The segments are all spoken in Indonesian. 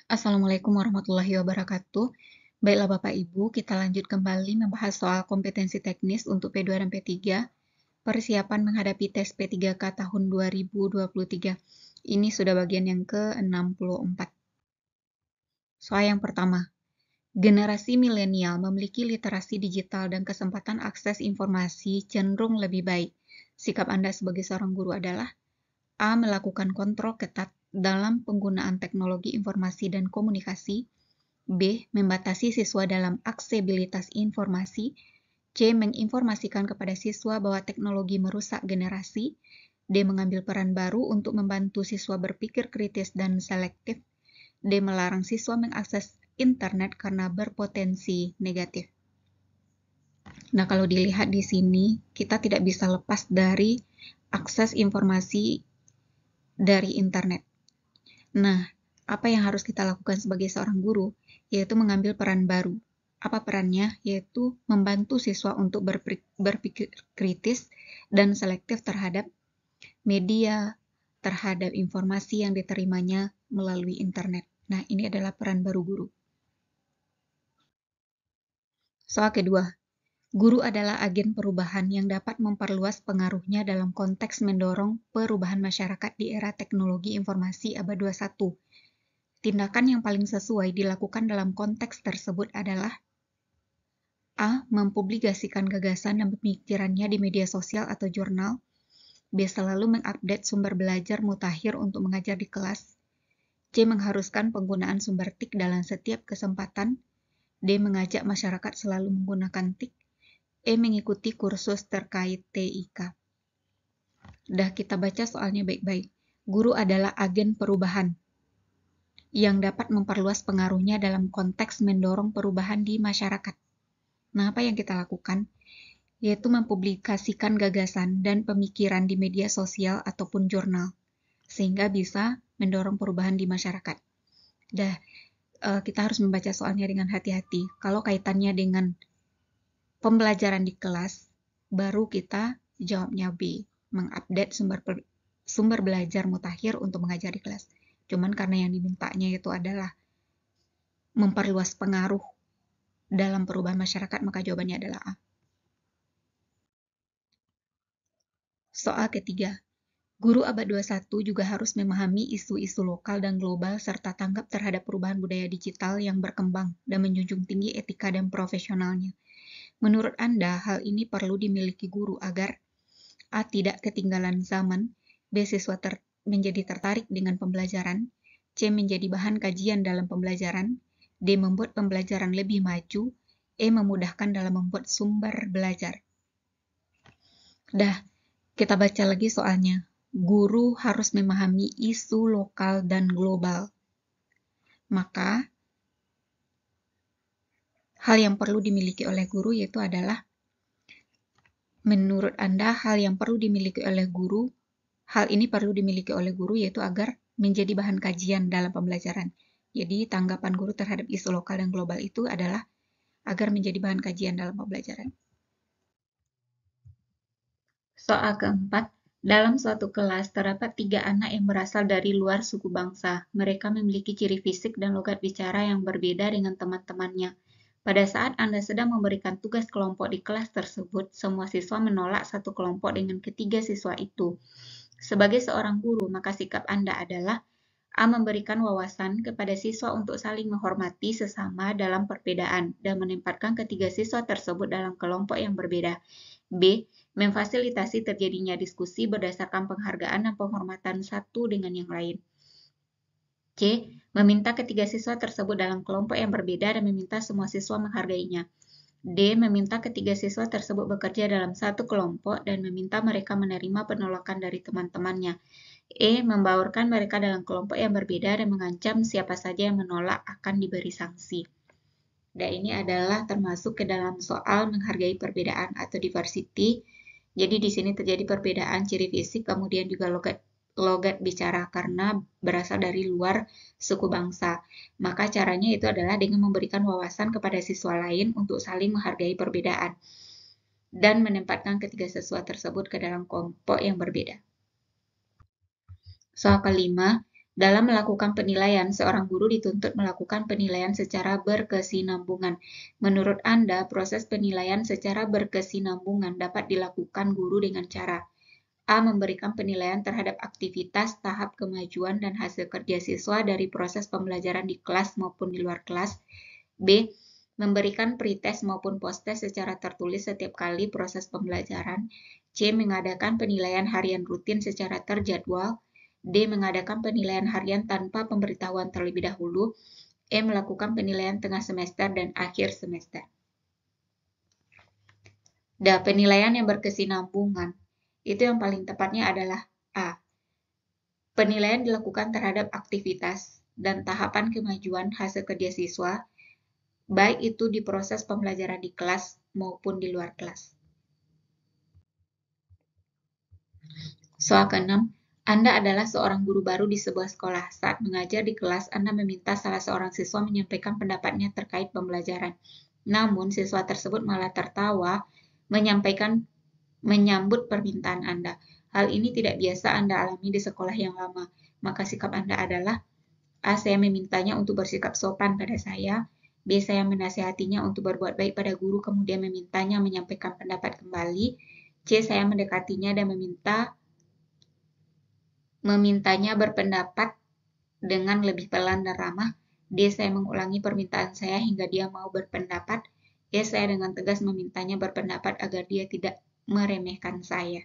Assalamualaikum warahmatullahi wabarakatuh. Baiklah Bapak Ibu, kita lanjut kembali membahas soal kompetensi teknis untuk P2 dan P3, persiapan menghadapi tes P3K tahun 2023. Ini sudah bagian yang ke-64. Soal yang pertama, generasi milenial memiliki literasi digital dan kesempatan akses informasi cenderung lebih baik. Sikap Anda sebagai seorang guru adalah A. Melakukan kontrol ketat dalam penggunaan teknologi informasi dan komunikasi. B. Membatasi siswa dalam aksesibilitas informasi. C. Menginformasikan kepada siswa bahwa teknologi merusak generasi. D. Mengambil peran baru untuk membantu siswa berpikir kritis dan selektif. D. Melarang siswa mengakses internet karena berpotensi negatif. Nah, kalau dilihat di sini, kita tidak bisa lepas dari akses informasi dari internet. Nah, apa yang harus kita lakukan sebagai seorang guru? Yaitu mengambil peran baru. Apa perannya? Yaitu membantu siswa untuk berpikir kritis dan selektif terhadap media, terhadap informasi yang diterimanya melalui internet. Nah, ini adalah peran baru guru. Soal kedua, guru adalah agen perubahan yang dapat memperluas pengaruhnya dalam konteks mendorong perubahan masyarakat di era teknologi informasi abad 21. Tindakan yang paling sesuai dilakukan dalam konteks tersebut adalah A. Mempublikasikan gagasan dan pemikirannya di media sosial atau jurnal. B. Selalu mengupdate sumber belajar mutakhir untuk mengajar di kelas. C. Mengharuskan penggunaan sumber TIK dalam setiap kesempatan. D. Mengajak masyarakat selalu menggunakan TIK. E. Mengikuti kursus terkait TIK. Dah kita baca soalnya baik-baik. Guru adalah agen perubahan yang dapat memperluas pengaruhnya dalam konteks mendorong perubahan di masyarakat. Nah, apa yang kita lakukan? Yaitu mempublikasikan gagasan dan pemikiran di media sosial ataupun jurnal, sehingga bisa mendorong perubahan di masyarakat. Kita harus membaca soalnya dengan hati-hati. Kalau kaitannya dengan pembelajaran di kelas, baru kita jawabnya B, mengupdate sumber belajar mutakhir untuk mengajar di kelas. Cuman karena yang dimintanya itu adalah memperluas pengaruh dalam perubahan masyarakat, maka jawabannya adalah A. Soal ketiga, guru abad 21 juga harus memahami isu-isu lokal dan global serta tanggap terhadap perubahan budaya digital yang berkembang dan menjunjung tinggi etika dan profesionalnya. Menurut Anda, hal ini perlu dimiliki guru agar A. Tidak ketinggalan zaman, B. Siswa menjadi tertarik dengan pembelajaran, C. Menjadi bahan kajian dalam pembelajaran, D. Membuat pembelajaran lebih maju, E. Memudahkan dalam membuat sumber belajar. Kita baca lagi soalnya. Guru harus memahami isu lokal dan global. Maka, hal yang perlu dimiliki oleh guru yaitu adalah, menurut Anda, hal ini perlu dimiliki oleh guru yaitu agar menjadi bahan kajian dalam pembelajaran. Jadi, tanggapan guru terhadap isu lokal dan global itu adalah agar menjadi bahan kajian dalam pembelajaran. Soal keempat, dalam suatu kelas terdapat 3 anak yang berasal dari luar suku bangsa. Mereka memiliki ciri fisik dan logat bicara yang berbeda dengan teman-temannya. Pada saat Anda sedang memberikan tugas kelompok di kelas tersebut, semua siswa menolak satu kelompok dengan ketiga siswa itu. Sebagai seorang guru, maka sikap Anda adalah A. Memberikan wawasan kepada siswa untuk saling menghormati sesama dalam perbedaan dan menempatkan ketiga siswa tersebut dalam kelompok yang berbeda. B. Memfasilitasi terjadinya diskusi berdasarkan penghargaan dan penghormatan satu dengan yang lain. C. Meminta ketiga siswa tersebut dalam kelompok yang berbeda dan meminta semua siswa menghargainya. D. Meminta ketiga siswa tersebut bekerja dalam satu kelompok dan meminta mereka menerima penolakan dari teman-temannya. E. Membaurkan mereka dalam kelompok yang berbeda dan mengancam siapa saja yang menolak akan diberi sanksi. Dan ini adalah termasuk ke dalam soal menghargai perbedaan atau diversity. Jadi di sini terjadi perbedaan ciri fisik, kemudian juga logat bicara karena berasal dari luar suku bangsa. Maka caranya itu adalah dengan memberikan wawasan kepada siswa lain untuk saling menghargai perbedaan dan menempatkan ketiga siswa tersebut ke dalam kelompok yang berbeda. Soal kelima, Dalam melakukan penilaian, seorang guru dituntut melakukan penilaian secara berkesinambungan. Menurut Anda, proses penilaian secara berkesinambungan dapat dilakukan guru dengan cara A. Memberikan penilaian terhadap aktivitas, tahap kemajuan, dan hasil kerja siswa dari proses pembelajaran di kelas maupun di luar kelas. B. Memberikan pretest maupun posttest secara tertulis setiap kali proses pembelajaran. C. Mengadakan penilaian harian rutin secara terjadwal. D. Mengadakan penilaian harian tanpa pemberitahuan terlebih dahulu. E. Melakukan penilaian tengah semester dan akhir semester. Penilaian yang berkesinambungan. Itu yang paling tepatnya adalah A. Penilaian dilakukan terhadap aktivitas dan tahapan kemajuan hasil kerja siswa, baik itu di proses pembelajaran di kelas maupun di luar kelas. Soal ke-6, Anda adalah seorang guru baru di sebuah sekolah. Saat mengajar di kelas, Anda meminta salah seorang siswa menyampaikan pendapatnya terkait pembelajaran. Namun, siswa tersebut malah tertawa menyambut permintaan Anda. Hal ini tidak biasa Anda alami di sekolah yang lama. Maka sikap Anda adalah A. Saya memintanya untuk bersikap sopan pada saya. B. Saya menasihatinya untuk berbuat baik pada guru, kemudian memintanya menyampaikan pendapat kembali. C. Saya mendekatinya dan memintanya berpendapat dengan lebih pelan dan ramah. D. Saya mengulangi permintaan saya hingga dia mau berpendapat. E. Saya dengan tegas memintanya berpendapat agar dia tidak meremehkan saya.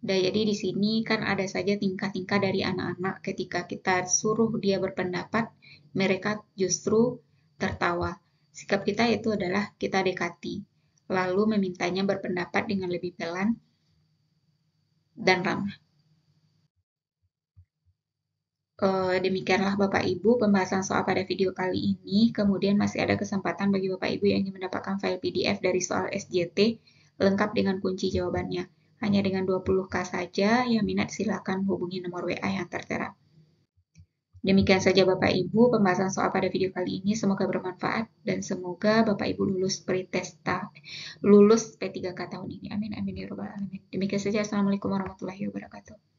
Jadi di sini kan ada saja tingkah-tingkah dari anak-anak ketika kita suruh dia berpendapat, mereka justru tertawa. Sikap kita itu adalah kita dekati, lalu memintanya berpendapat dengan lebih pelan dan ramah. Demikianlah Bapak Ibu pembahasan soal pada video kali ini. Kemudian masih ada kesempatan bagi Bapak Ibu yang ingin mendapatkan file PDF dari soal SJT lengkap dengan kunci jawabannya. Hanya dengan 20K saja, yang minat silakan hubungi nomor WA yang tertera. Demikian saja Bapak Ibu pembahasan soal pada video kali ini. Semoga bermanfaat dan semoga Bapak Ibu lulus P3K tahun ini. Amin amin ya rabbal alamin. Demikian saja. Assalamualaikum warahmatullahi wabarakatuh.